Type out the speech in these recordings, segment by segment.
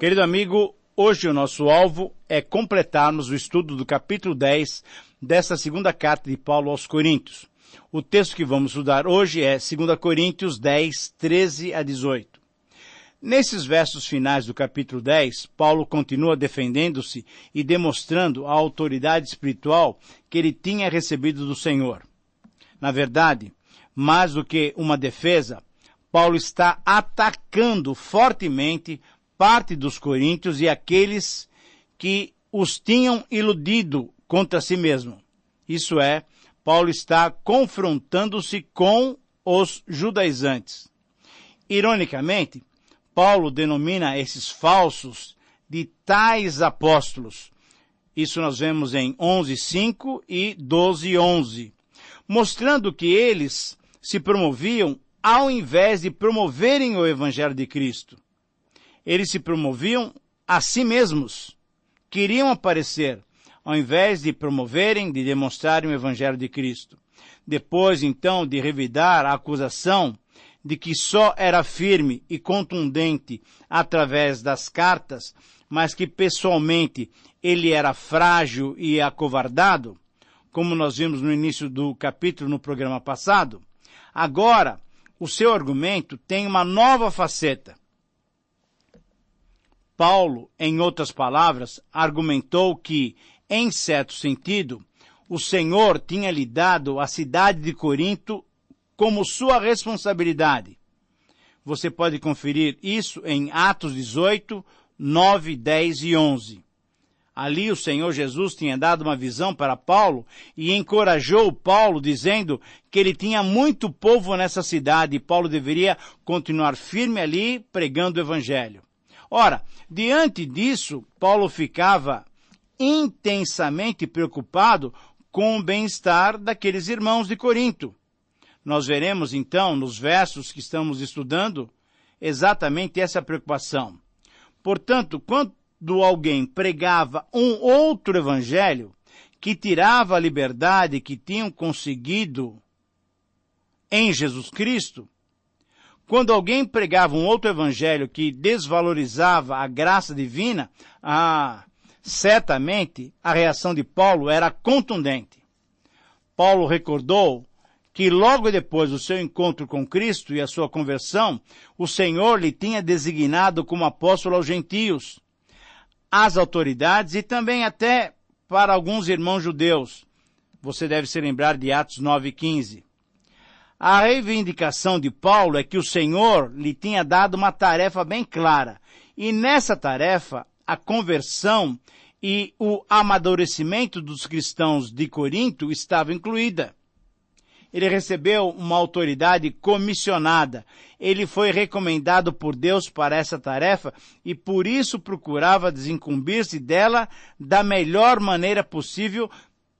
Querido amigo, hoje o nosso alvo é completarmos o estudo do capítulo 10 desta segunda carta de Paulo aos Coríntios. O texto que vamos estudar hoje é 2 Coríntios 10, 13 a 18. Nesses versos finais do capítulo 10, Paulo continua defendendo-se e demonstrando a autoridade espiritual que ele tinha recebido do Senhor. Na verdade, mais do que uma defesa, Paulo está atacando fortemente parte dos coríntios e aqueles que os tinham iludido contra si mesmo. Isso é, Paulo está confrontando-se com os judaizantes. Ironicamente, Paulo denomina esses falsos de tais apóstolos. Isso nós vemos em 11:5 e 12:11, mostrando que eles se promoviam ao invés de promoverem o Evangelho de Cristo. Eles se promoviam a si mesmos, queriam aparecer, ao invés de promoverem, de demonstrarem o Evangelho de Cristo. Depois, então, de revidar a acusação de que só era firme e contundente através das cartas, mas que pessoalmente ele era frágil e acovardado, como nós vimos no início do capítulo no programa passado, agora o seu argumento tem uma nova faceta. Paulo, em outras palavras, argumentou que, em certo sentido, o Senhor tinha lhe dado a cidade de Corinto como sua responsabilidade. Você pode conferir isso em Atos 18, 9, 10 e 11. Ali o Senhor Jesus tinha dado uma visão para Paulo e encorajou Paulo dizendo que ele tinha muito povo nessa cidade e Paulo deveria continuar firme ali pregando o Evangelho. Ora, diante disso, Paulo ficava intensamente preocupado com o bem-estar daqueles irmãos de Corinto. Nós veremos então, nos versos que estamos estudando, exatamente essa preocupação. Portanto, quando alguém pregava um outro evangelho que tirava a liberdade que tinham conseguido em Jesus Cristo, quando alguém pregava um outro evangelho que desvalorizava a graça divina, certamente a reação de Paulo era contundente. Paulo recordou que logo depois do seu encontro com Cristo e a sua conversão, o Senhor lhe tinha designado como apóstolo aos gentios, às autoridades e também até para alguns irmãos judeus. Você deve se lembrar de Atos 9:15. A reivindicação de Paulo é que o Senhor lhe tinha dado uma tarefa bem clara, e nessa tarefa, a conversão e o amadurecimento dos cristãos de Corinto estava incluída. Ele recebeu uma autoridade comissionada. Ele foi recomendado por Deus para essa tarefa e por isso procurava desincumbir-se dela da melhor maneira possível,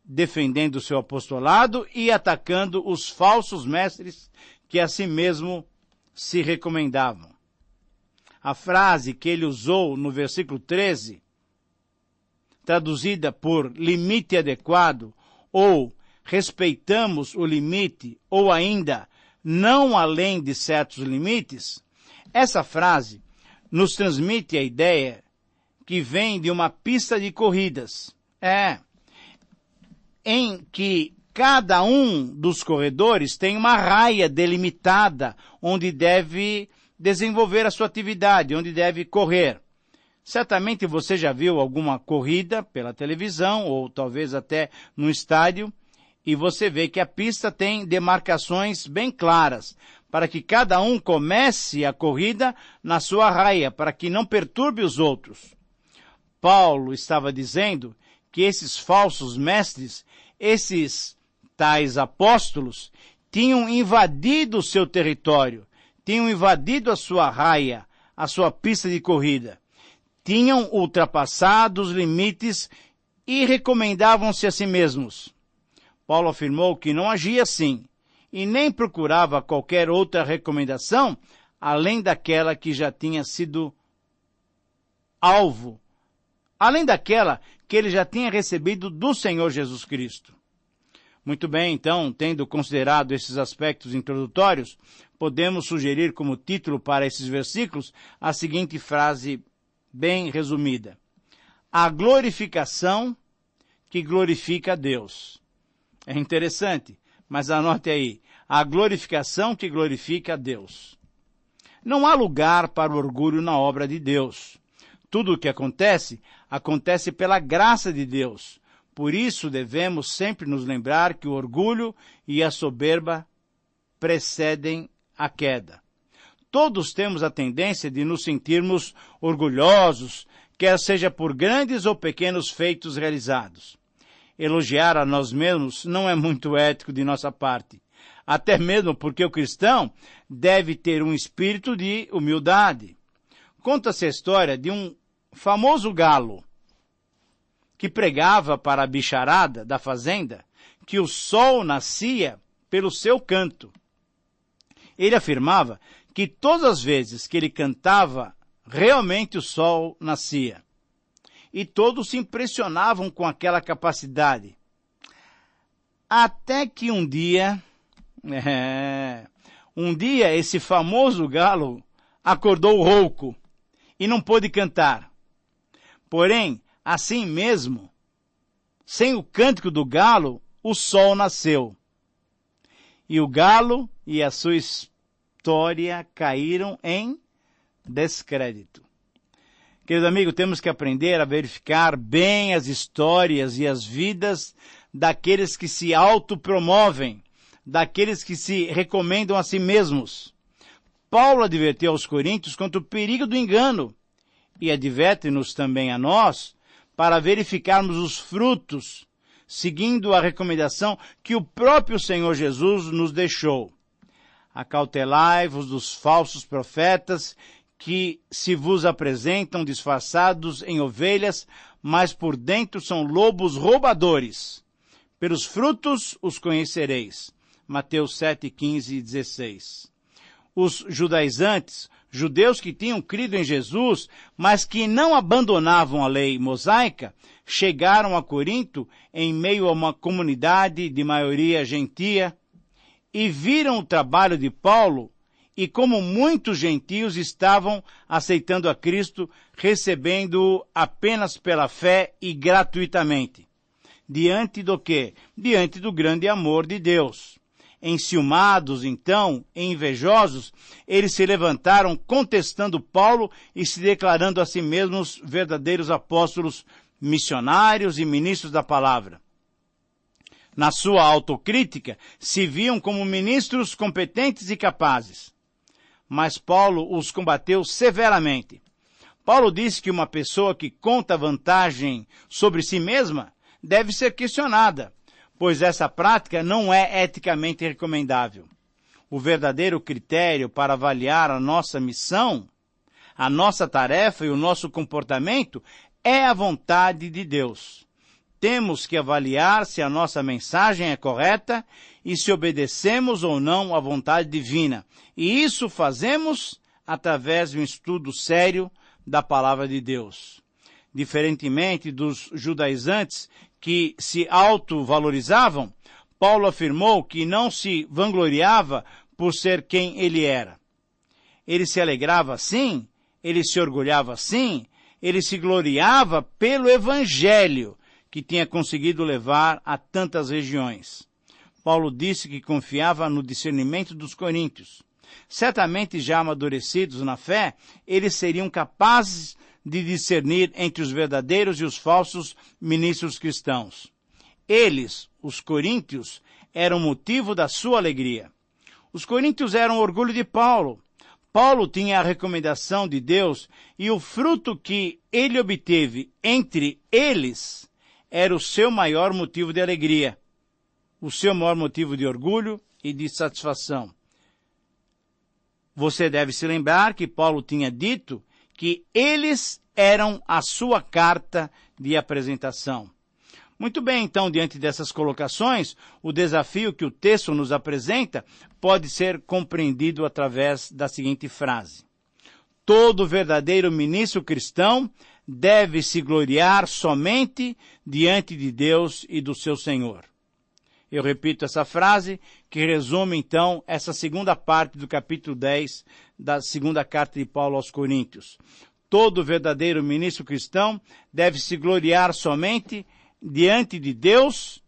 defendendo o seu apostolado e atacando os falsos mestres que a si mesmo se recomendavam. A frase que ele usou no versículo 13, traduzida por limite adequado ou respeitamos o limite, ou ainda, não além de certos limites, essa frase nos transmite a ideia que vem de uma pista de corridas. Em que cada um dos corredores tem uma raia delimitada onde deve desenvolver a sua atividade, onde deve correr. Certamente você já viu alguma corrida pela televisão, ou talvez até no estádio, e você vê que a pista tem demarcações bem claras, para que cada um comece a corrida na sua raia, para que não perturbe os outros. Paulo estava dizendo que esses falsos mestres, esses tais apóstolos, tinham invadido o seu território, tinham invadido a sua raia, a sua pista de corrida, tinham ultrapassado os limites e recomendavam-se a si mesmos. Paulo afirmou que não agia assim e nem procurava qualquer outra recomendação além daquela que já tinha sido alvo, além daquela que ele já tinha recebido do Senhor Jesus Cristo. Muito bem, então, tendo considerado esses aspectos introdutórios, podemos sugerir como título para esses versículos a seguinte frase bem resumida. A glorificação que glorifica a Deus. É interessante, mas anote aí. A glorificação que glorifica a Deus. Não há lugar para o orgulho na obra de Deus. Tudo o que acontece, acontece pela graça de Deus. Por isso devemos sempre nos lembrar que o orgulho e a soberba precedem a queda. Todos temos a tendência de nos sentirmos orgulhosos, quer seja por grandes ou pequenos feitos realizados. Elogiar a nós mesmos não é muito ético de nossa parte, até mesmo porque o cristão deve ter um espírito de humildade. Conta-se a história de um famoso galo que pregava para a bicharada da fazenda que o sol nascia pelo seu canto. Ele afirmava que todas as vezes que ele cantava, realmente o sol nascia. E todos se impressionavam com aquela capacidade. Até que um dia esse famoso galo acordou rouco e não pôde cantar. Porém, assim mesmo, sem o cântico do galo, o sol nasceu. E o galo e a sua história caíram em descrédito. Querido amigo, temos que aprender a verificar bem as histórias e as vidas daqueles que se autopromovem, daqueles que se recomendam a si mesmos. Paulo advertiu aos coríntios contra o perigo do engano e adverte-nos também a nós para verificarmos os frutos, seguindo a recomendação que o próprio Senhor Jesus nos deixou. Acautelai-vos dos falsos profetas que se vos apresentam disfarçados em ovelhas, mas por dentro são lobos roubadores. Pelos frutos os conhecereis. Mateus 7, 15 e 16. Os judaizantes, judeus que tinham crido em Jesus, mas que não abandonavam a lei mosaica, chegaram a Corinto em meio a uma comunidade de maioria gentia e viram o trabalho de Paulo e como muitos gentios estavam aceitando a Cristo, recebendo-o apenas pela fé e gratuitamente. Diante do quê? Diante do grande amor de Deus. Enciumados, então, e invejosos, eles se levantaram contestando Paulo e se declarando a si mesmos verdadeiros apóstolos, missionários e ministros da palavra. Na sua autocrítica, se viam como ministros competentes e capazes. Mas Paulo os combateu severamente. Paulo disse que uma pessoa que conta vantagem sobre si mesma deve ser questionada, pois essa prática não é eticamente recomendável. O verdadeiro critério para avaliar a nossa missão, a nossa tarefa e o nosso comportamento é a vontade de Deus. Temos que avaliar se a nossa mensagem é correta e se obedecemos ou não à vontade divina. E isso fazemos através de um estudo sério da palavra de Deus. Diferentemente dos judaizantes que se autovalorizavam, Paulo afirmou que não se vangloriava por ser quem ele era. Ele se alegrava sim, ele se orgulhava sim, ele se gloriava pelo evangelho que tinha conseguido levar a tantas regiões. Paulo disse que confiava no discernimento dos coríntios. Certamente já amadurecidos na fé, eles seriam capazes de discernir entre os verdadeiros e os falsos ministros cristãos. Eles, os coríntios, eram motivo da sua alegria. Os coríntios eram o orgulho de Paulo. Paulo tinha a recomendação de Deus e o fruto que ele obteve entre eles era o seu maior motivo de alegria, o seu maior motivo de orgulho e de satisfação. Você deve se lembrar que Paulo tinha dito que eles eram a sua carta de apresentação. Muito bem, então, diante dessas colocações, o desafio que o texto nos apresenta pode ser compreendido através da seguinte frase: todo verdadeiro ministro cristão deve se gloriar somente diante de Deus e do seu Senhor. Eu repito essa frase, que resume, então, essa segunda parte do capítulo 10 da segunda carta de Paulo aos Coríntios. Todo verdadeiro ministro cristão deve se gloriar somente diante de Deus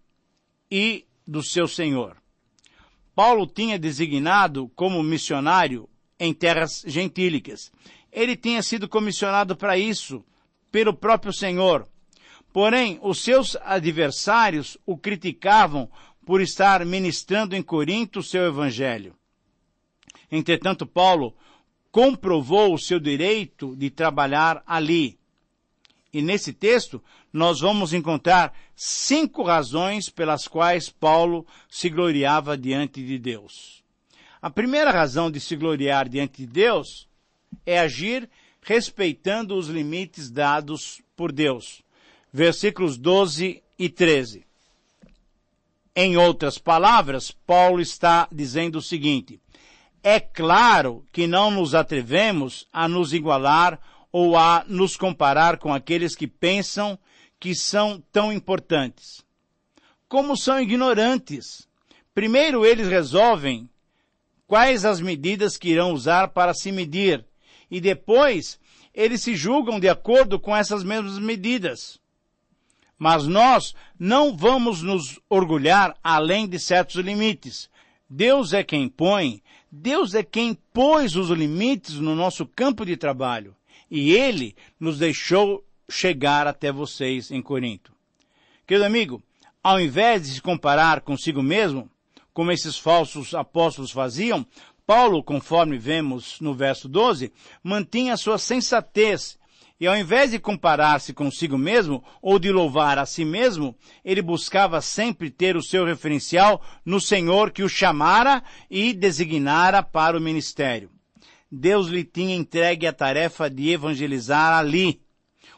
e do seu Senhor. Paulo tinha designado como missionário em terras gentílicas. Ele tinha sido comissionado para isso pelo próprio Senhor. Porém, os seus adversários o criticavam por estar ministrando em Corinto o seu evangelho. Entretanto, Paulo comprovou o seu direito de trabalhar ali. E nesse texto, nós vamos encontrar 5 razões pelas quais Paulo se gloriava diante de Deus. A primeira razão de se gloriar diante de Deus é agir respeitando os limites dados por Deus. Versículos 12 e 13. Em outras palavras, Paulo está dizendo o seguinte: é claro que não nos atrevemos a nos igualar ou a nos comparar com aqueles que pensam que são tão importantes. Como são ignorantes! Primeiro eles resolvem quais as medidas que irão usar para se medir, e depois eles se julgam de acordo com essas mesmas medidas. Mas nós não vamos nos orgulhar além de certos limites. Deus é quem põe, Deus é quem pôs os limites no nosso campo de trabalho. E Ele nos deixou chegar até vocês em Corinto. Querido amigo, ao invés de se comparar consigo mesmo, como esses falsos apóstolos faziam, Paulo, conforme vemos no verso 12, mantinha sua sensatez. E ao invés de comparar-se consigo mesmo ou de louvar a si mesmo, ele buscava sempre ter o seu referencial no Senhor que o chamara e designara para o ministério. Deus lhe tinha entregue a tarefa de evangelizar ali.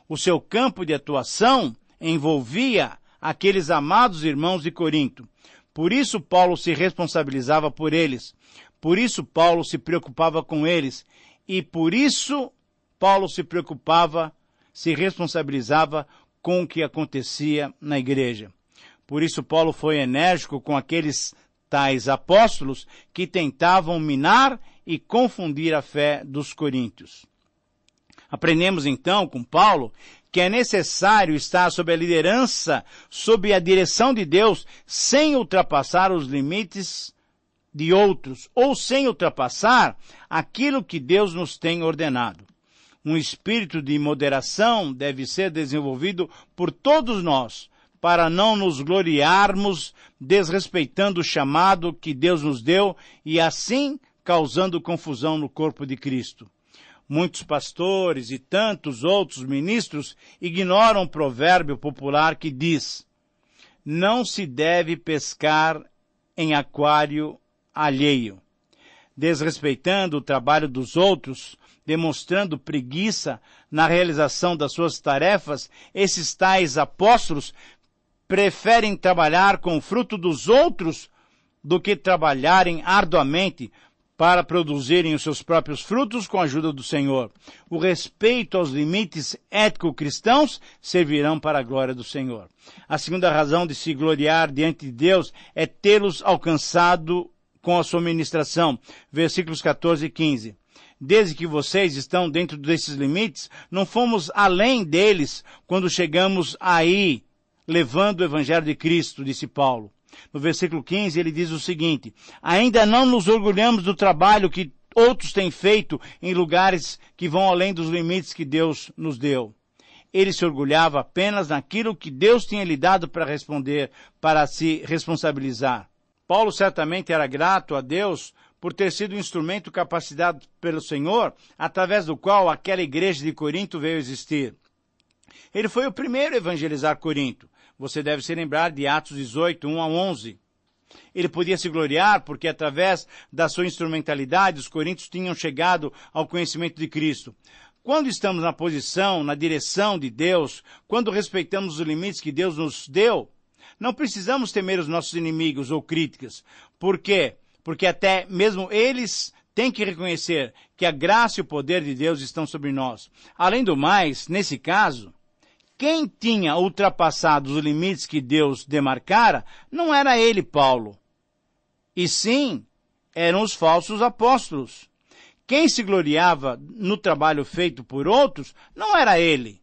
O seu campo de atuação envolvia aqueles amados irmãos de Corinto. Por isso Paulo se responsabilizava por eles. Por isso Paulo se preocupava com eles. E por isso Paulo se responsabilizava com o que acontecia na igreja. Por isso Paulo foi enérgico com aqueles tais apóstolos que tentavam minar e confundir a fé dos coríntios. Aprendemos então com Paulo que é necessário estar sob a liderança, sob a direção de Deus, sem ultrapassar os limites de outros, ou sem ultrapassar aquilo que Deus nos tem ordenado. Um espírito de moderação deve ser desenvolvido por todos nós, para não nos gloriarmos desrespeitando o chamado que Deus nos deu e assim causando confusão no corpo de Cristo. Muitos pastores e tantos outros ministros ignoram o provérbio popular que diz: não se deve pescar em aquário alheio. Desrespeitando o trabalho dos outros, demonstrando preguiça na realização das suas tarefas, esses tais apóstolos preferem trabalhar com o fruto dos outros do que trabalharem arduamente para produzirem os seus próprios frutos com a ajuda do Senhor. O respeito aos limites ético-cristãos servirão para a glória do Senhor. A segunda razão de se gloriar diante de Deus é tê-los alcançado com a sua ministração. Versículos 14 e 15. Desde que vocês estão dentro desses limites, não fomos além deles quando chegamos aí, levando o Evangelho de Cristo, disse Paulo. No versículo 15 ele diz o seguinte: ainda não nos orgulhamos do trabalho que outros têm feito em lugares que vão além dos limites que Deus nos deu. Ele se orgulhava apenas naquilo que Deus tinha lhe dado para responder, para se responsabilizar. Paulo certamente era grato a Deus por ter sido um instrumento capacitado pelo Senhor, através do qual aquela igreja de Corinto veio existir. Ele foi o primeiro a evangelizar Corinto. Você deve se lembrar de Atos 18, 1 a 11. Ele podia se gloriar porque, através da sua instrumentalidade, os coríntios tinham chegado ao conhecimento de Cristo. Quando estamos na posição, na direção de Deus, quando respeitamos os limites que Deus nos deu, não precisamos temer os nossos inimigos ou críticas. Por quê? Porque até mesmo eles têm que reconhecer que a graça e o poder de Deus estão sobre nós. Além do mais, nesse caso, quem tinha ultrapassado os limites que Deus demarcara não era ele, Paulo, e sim eram os falsos apóstolos. Quem se gloriava no trabalho feito por outros não era ele,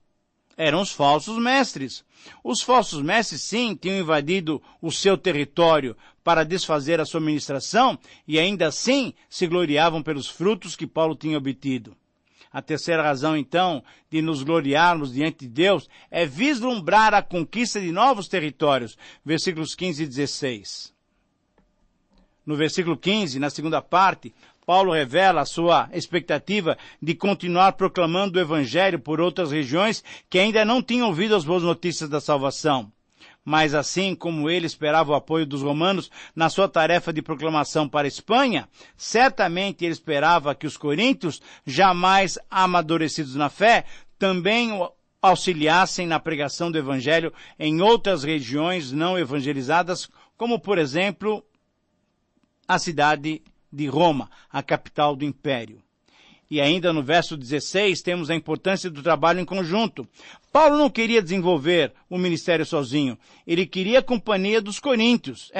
eram os falsos mestres. Os falsos mestres, sim, tinham invadido o seu território para desfazer a sua ministração e ainda assim se gloriavam pelos frutos que Paulo tinha obtido. A terceira razão, então, de nos gloriarmos diante de Deus é vislumbrar a conquista de novos territórios. Versículos 15 e 16. No versículo 15, na segunda parte, Paulo revela a sua expectativa de continuar proclamando o Evangelho por outras regiões que ainda não tinham ouvido as boas notícias da salvação. Mas assim como ele esperava o apoio dos romanos na sua tarefa de proclamação para a Espanha, certamente ele esperava que os coríntios, jamais amadurecidos na fé, também o auxiliassem na pregação do Evangelho em outras regiões não evangelizadas, como por exemplo a cidade de Roma, a capital do império. E ainda no verso 16 temos a importância do trabalho em conjunto. Paulo não queria desenvolver o ministério sozinho. Ele queria a companhia dos coríntios.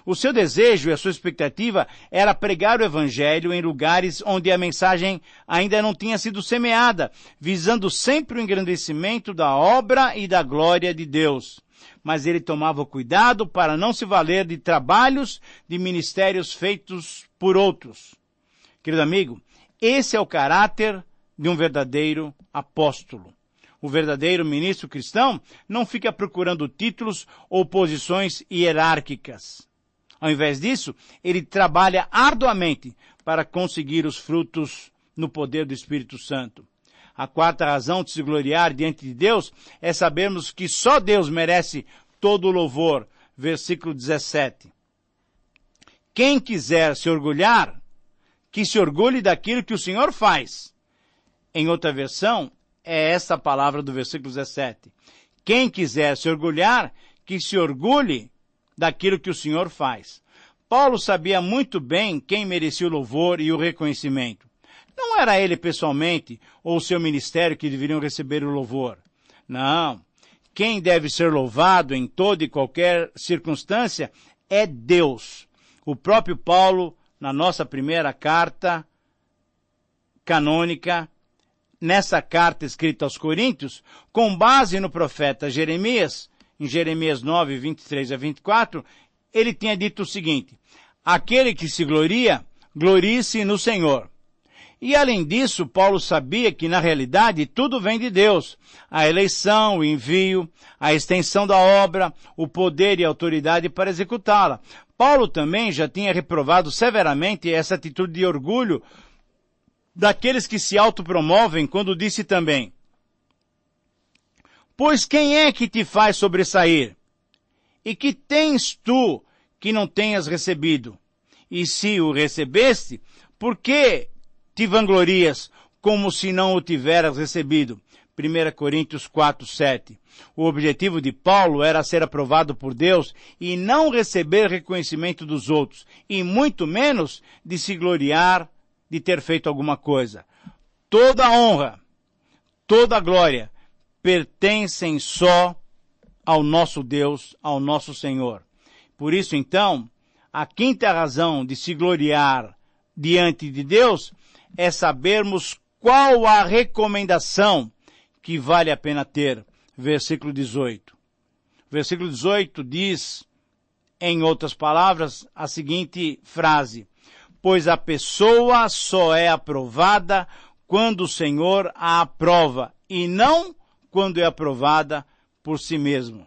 O seu desejo e a sua expectativa era pregar o evangelho em lugares onde a mensagem ainda não tinha sido semeada, visando sempre o engrandecimento da obra e da glória de Deus. Mas ele tomava cuidado para não se valer de trabalhos, de ministérios feitos por outros. Querido amigo, esse é o caráter de um verdadeiro apóstolo. O verdadeiro ministro cristão não fica procurando títulos ou posições hierárquicas. Ao invés disso, ele trabalha arduamente para conseguir os frutos no poder do Espírito Santo. A quarta razão de se gloriar diante de Deus é sabermos que só Deus merece todo o louvor. Versículo 17. Quem quiser se orgulhar, que se orgulhe daquilo que o Senhor faz. Em outra versão, é essa a palavra do versículo 17. Quem quiser se orgulhar, que se orgulhe daquilo que o Senhor faz. Paulo sabia muito bem quem merecia o louvor e o reconhecimento. Não era ele pessoalmente ou o seu ministério que deveriam receber o louvor. Não. Quem deve ser louvado em toda e qualquer circunstância é Deus. O próprio Paulo, na nossa primeira carta canônica, nessa carta escrita aos Coríntios, com base no profeta Jeremias, em Jeremias 9, 23 a 24, ele tinha dito o seguinte: aquele que se gloria, glorie-se no Senhor. E além disso, Paulo sabia que na realidade tudo vem de Deus. A eleição, o envio, a extensão da obra, o poder e a autoridade para executá-la. Paulo também já tinha reprovado severamente essa atitude de orgulho daqueles que se autopromovem quando disse também: pois quem é que te faz sobressair? E que tens tu que não tenhas recebido? E se o recebeste, por que te vanglorias como se não o tiveras recebido? 1 Coríntios 4, 7. O objetivo de Paulo era ser aprovado por Deus e não receber reconhecimento dos outros, e muito menos de se gloriar de ter feito alguma coisa. Toda a honra, toda a glória pertencem só ao nosso Deus, ao nosso Senhor. Por isso, então, a quinta razão de se gloriar diante de Deus é sabermos qual a recomendação que vale a pena ter. Versículo 18. Versículo 18 diz, em outras palavras, a seguinte frase: pois a pessoa só é aprovada quando o Senhor a aprova, e não quando é aprovada por si mesmo.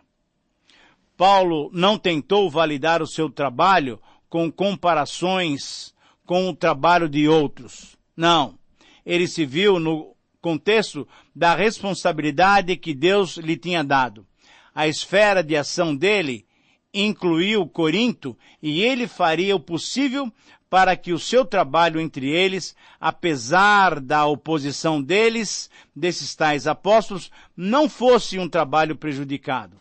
Paulo não tentou validar o seu trabalho com comparações com o trabalho de outros. Não. Ele se viu no contexto da responsabilidade que Deus lhe tinha dado. A esfera de ação dele incluiu Corinto e ele faria o possível para que o seu trabalho entre eles, apesar da oposição desses tais apóstolos, não fosse um trabalho prejudicado.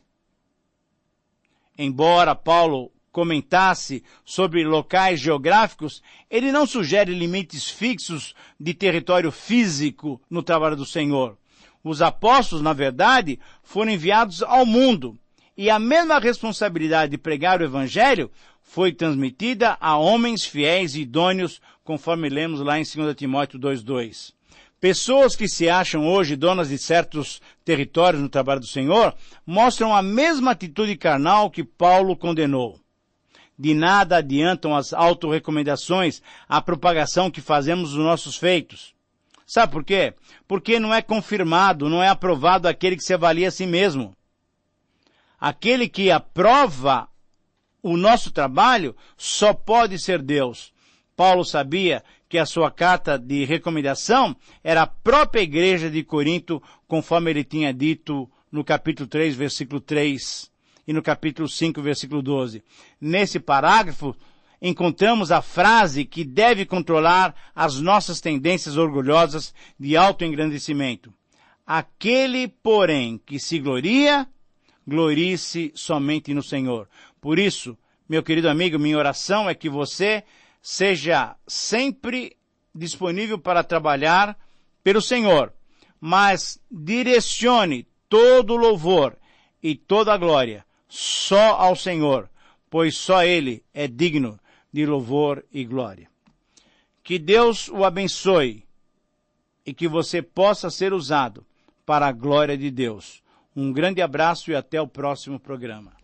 Embora Paulo comentasse sobre locais geográficos, ele não sugere limites fixos de território físico no trabalho do Senhor. Os apóstolos, na verdade, foram enviados ao mundo, e a mesma responsabilidade de pregar o Evangelho foi transmitida a homens fiéis e idôneos, conforme lemos lá em 2 Timóteo 2:2. Pessoas que se acham hoje donas de certos territórios no trabalho do Senhor, mostram a mesma atitude carnal que Paulo condenou. De nada adiantam as autorrecomendações, a propagação que fazemos dos nossos feitos. Sabe por quê? Porque não é confirmado, não é aprovado aquele que se avalia a si mesmo. Aquele que aprova o nosso trabalho só pode ser Deus. Paulo sabia que a sua carta de recomendação era a própria igreja de Corinto, conforme ele tinha dito no capítulo 3, versículo 3, e no capítulo 5, versículo 12. Nesse parágrafo, encontramos a frase que deve controlar as nossas tendências orgulhosas de autoengrandecimento. Aquele, porém, que se gloria, glorie-se somente no Senhor. Por isso, meu querido amigo, minha oração é que você seja sempre disponível para trabalhar pelo Senhor, mas direcione todo o louvor e toda a glória só ao Senhor, pois só Ele é digno de louvor e glória. Que Deus o abençoe e que você possa ser usado para a glória de Deus. Um grande abraço e até o próximo programa.